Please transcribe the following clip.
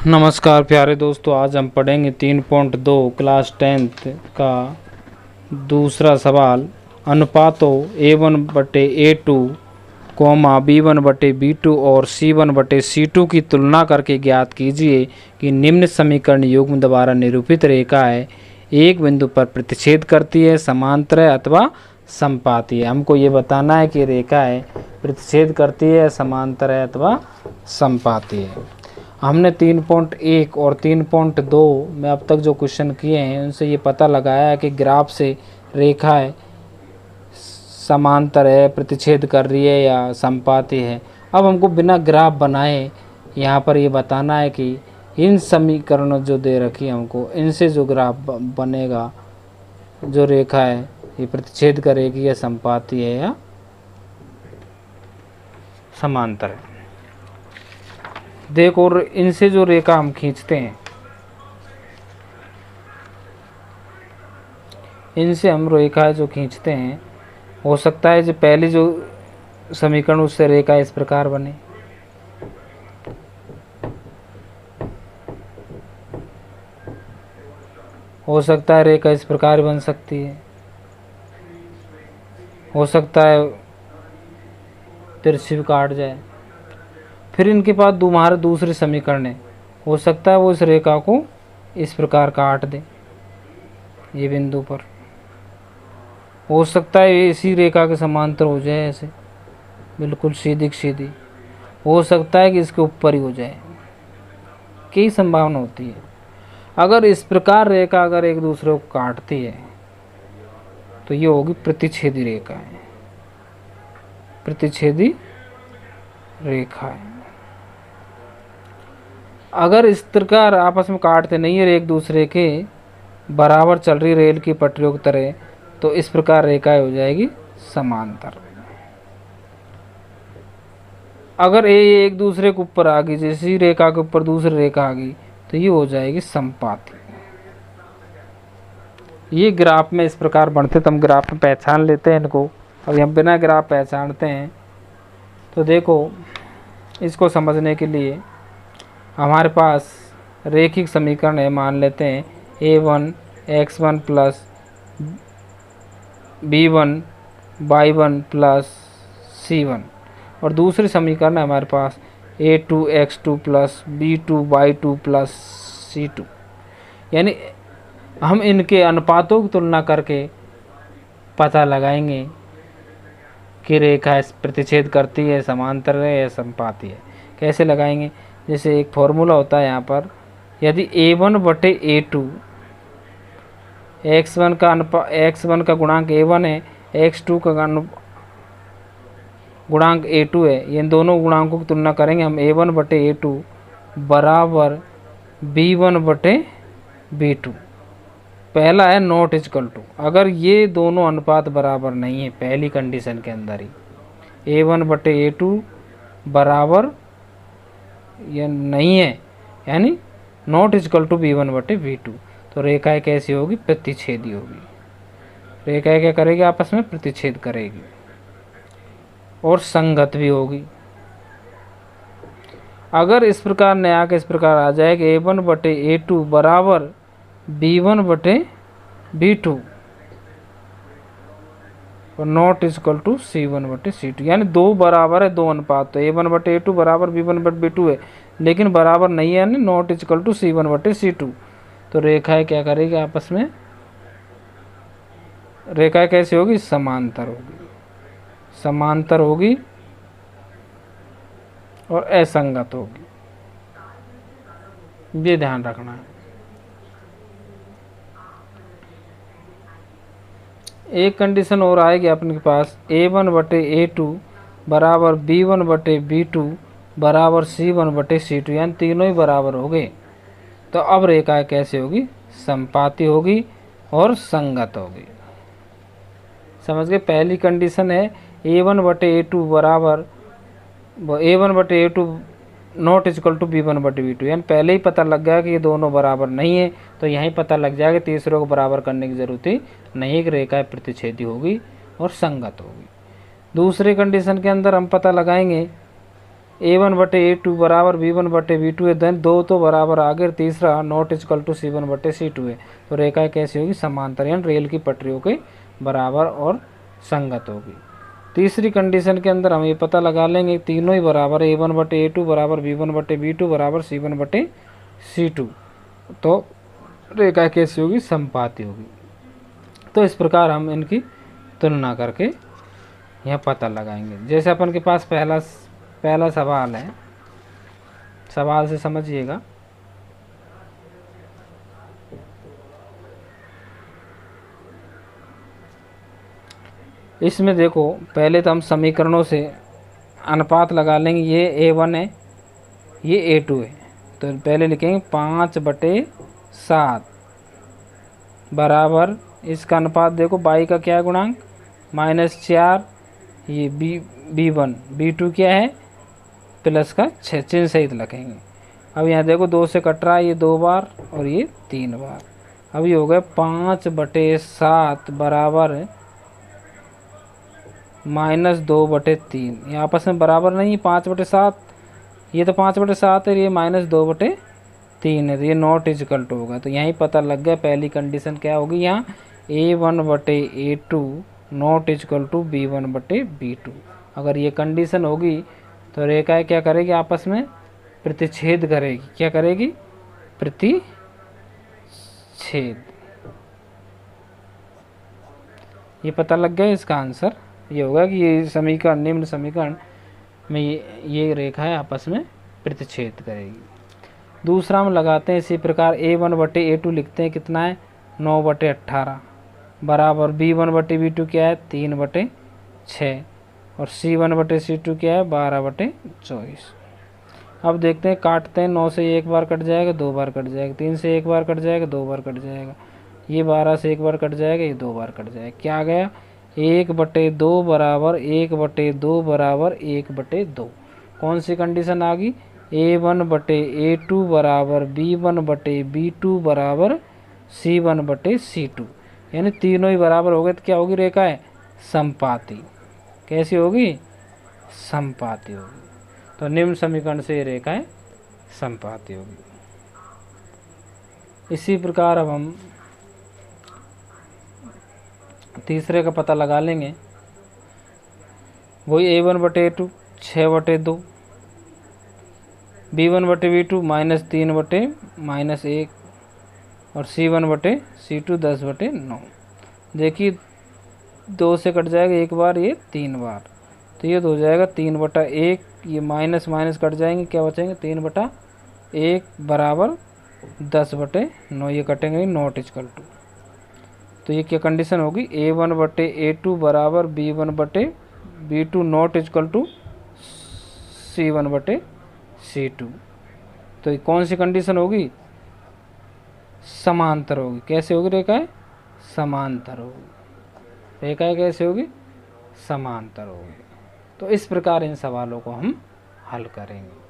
नमस्कार प्यारे दोस्तों, आज हम पढ़ेंगे 3.2 क्लास 10th का दूसरा सवाल। अनुपातों A1/A2, B1/B2 और C1/C2 की तुलना करके ज्ञात कीजिए कि निम्न समीकरण युग्म द्वारा निरूपित रेखा है एक बिंदु पर प्रतिच्छेद करती है, समांतर है अथवा समपाती है। हमको ये बताना है कि रेखा है प्रतिच्छेद करती है, समांतर है अथवा समपाती है। हमने 3.1 और 3.2 में अब तक जो क्वेश्चन किए हैं उनसे ये पता लगाया है कि ग्राफ से रेखा है समांतर है, प्रतिच्छेद कर रही है या समपाती है। अब हमको बिना ग्राफ बनाए यहाँ पर ये बताना है कि इन समीकरणों जो दे रखी है हमको, इनसे जो ग्राफ बनेगा, जो रेखा है ये प्रतिच्छेद करेगी या समपाती है या समांतर है। देखो, और इनसे जो रेखा हम खींचते हैं, इनसे हम रेखा जो खींचते हैं, हो सकता है जो पहले जो समीकरण उससे रेखा इस प्रकार बने, हो सकता है रेखा इस प्रकार बन सकती है, हो सकता है तिरछी काट जाए। फिर इनके पास तुम्हारे दूसरे समीकरण है, हो सकता है वो इस रेखा को इस प्रकार काट दे, ये बिंदु पर हो सकता है ये इसी रेखा के समांतर हो जाए, ऐसे बिल्कुल सीधी सीधी, हो सकता है कि इसके ऊपर ही हो जाए। कई संभावना होती है। अगर इस प्रकार रेखा अगर एक दूसरे को काटती है तो ये होगी प्रतिच्छेदी रेखा है, प्रतिच्छेदी रेखा है। अगर इस प्रकार आपस में काटते नहीं है, एक दूसरे के बराबर चल रही रेल की पटरियों की तरह, तो इस प्रकार रेखा हो जाएगी समांतर। अगर ये एक दूसरे के ऊपर आ गई, जैसी रेखा के ऊपर दूसरी रेखा आ गई, तो ये हो जाएगी समपाती। ये ग्राफ में इस प्रकार बनते, तो हम ग्राफ में पहचान लेते हैं इनको। अब हम बिना ग्राफ पहचानते हैं तो देखो, इसको समझने के लिए हमारे पास रेखिक समीकरण है, मान लेते हैं A1 x1 plus B1 y1 plus C1, और दूसरी समीकरण है हमारे पास A2 x2 plus B2 y2 plus C2। यानी हम इनके अनुपातों की तुलना करके पता लगाएंगे कि रेखा प्रतिच्छेद करती है, समांतर है या समपाती है। कैसे लगाएंगे? जैसे एक फॉर्मूला होता है यहाँ पर, यदि A1/A2, x1 का गुणांक A1 है, x2 का गुणांक A2 है, इन दोनों गुणांकों की तुलना करेंगे हम। A1/A2 बराबर B1/B2। पहला है नॉट इक्वल टू, अगर ये दोनों अनुपात बराबर नहीं है पहली कंडीशन के अंदर ही, A1/A2 बराबर ये नहीं है, यानी नॉट इक्वल टू B1/B2, तो रेखाएं कैसी होगी? प्रतिच्छेदी होगी। रेखाएं क्या करेगी? आपस में प्रतिच्छेद करेगी और संगत भी होगी। अगर इस प्रकार ने आके इस प्रकार आ जाए कि A1/A2 बराबर B1/B2 और नॉट इक्वल टू C1/C2, यानी दो बराबर है, दो अनुपात, तो A1/A2 बराबर B1/B2 है, लेकिन बराबर नहीं है, यानी नॉट इक्वल टू C1/C2। तो रेखाएं क्या करेगी आपस में? रेखाएं कैसी होगी? समांतर होगी, समांतर होगी और असंगत होगी, ये ध्यान रखना है। एक कंडीशन और आएगी अपने पास, A1/A2 बराबर B1/B2 बराबर C1/C2, यानी तीनों ही बराबर हो गए। तो अब रेखा कैसे होगी? समपाती होगी और संगत होगी। समझ गए? पहली कंडीशन है A1/A2 बराबर A1/A2 not equal to B1/B2, यानी पहले ही पता लग गया कि ये दोनों बराबर नहीं है, तो यहीं पता लग जाएगा, तीसरे को बराबर करने की जरूरत ही नहीं, कि रेखा प्रतिच्छेदी होगी और संगत होगी। दूसरी कंडीशन के अंदर हम पता लगाएंगे A1 बटे A2 बराबर B1 बटे B2 है, देन दो तो बराबर आगे, तीसरा नॉट इक्वल टू C1 बटे C2 है। तो रेखा कैसी होगी? समांतर, यानी रेल की पटरियों के बराबर और संगत होगी। तीसरी कंडीशन के अंदर हम ये पता लगा लेंगे तीनों ही बराबर है, A1 बटे A2 बराबर B1 बटे B2 बराबर C1 बटे C2, तो रेखा कैसी होगी? समपाती होगी। तो इस प्रकार हम इनकी तुलना करके यह पता लगाएंगे। जैसे अपन के पास पहला सवाल है, सवाल से समझिएगा। इसमें देखो, पहले तो हम समीकरणों से अनुपात लगा लेंगे। ये A1 है, ये A2 है, तो पहले लिखेंगे 5/7 बराबर, इसका अनुपात देखो y का क्या है गुणांक? -4, ये B1, B2 क्या है? प्लस का 6, चिन्ह सहित लिखेंगे। अब यहाँ देखो 2 से कट रहा है, ये 2 बार और ये 3 बार। अब ये हो गया 5/7 बराबर -2/3। ये आपस में बराबर नहीं है, 5/7, ये तो 5/7 है, ये -2/3 है, तो ये नॉट इक्वल टू होगा। तो यहीं पता लग गया पहली कंडीशन क्या होगी यहाँ, A1 बटे A2 not equal to B1 बटे B2। अगर ये कंडीशन होगी तो रेखाएं क्या करेगी? आपस में प्रतिच्छेद करेगी। क्या करेगी? प्रतिच्छेद। ये पता लग गया। इसका आंसर ये होगा कि ये समीकरण, निम्न समीकरण में ये रेखाएं आपस में प्रतिच्छेद करेगी। दूसरा हम लगाते हैं इसी प्रकार, A1 बटे A2 लिखते हैं, कितना है? 9/18 बराबर B1 बटे B2 क्या है? 3/6 और C1 बटे C2 क्या है? 12/24। अब देखते हैं, काटते हैं। 9 से 1 बार कट जाएगा, 2 बार कट जाएगा, 3 से 1 बार कट जाएगा, 2 बार कट जाएगा, ये 12 से 1 बार कट जाएगा, ये 2 बार कट जाएगा। क्या आ गया? 1/2 बराबर 1/2 बराबर 1/2। कौन सी कंडीशन आ गई? A1 बटे A2 बराबर B1 बटे B2 बराबर C1 बटे C2, यानी तीनों ही बराबर हो गए तो क्या होगी? रेखा है समपाती। कैसी होगी? समपाती होगी। तो निम्न समीकरण से ये रेखाएं समपाती होगी। इसी प्रकार अब हम तीसरे का पता लगा लेंगे। वही A1 बटे A2 6/2, B1 बटे B2 -3/-1 और C1 बटे C2 10/9। देखिए 2 से कट जाएगा 1 बार, ये 3 बार, तो ये हो जाएगा 3/1, ये माइनस माइनस कट जाएंगे, क्या बचेंगे? 3/1 बराबर 10/9, ये कटेंगे नॉट इक्वल टू। तो ये क्या कंडीशन होगी? A1 बटे A2 बराबर B1 बटे B2 not equal to C1 बटे C2। तो ये कौन सी कंडीशन होगी? समांतर होगी। कैसे होगी रेखाएं? समांतर होगी। रेखाएं कैसे होगी? समांतर होगी। तो इस प्रकार इन सवालों को हम हल करेंगे।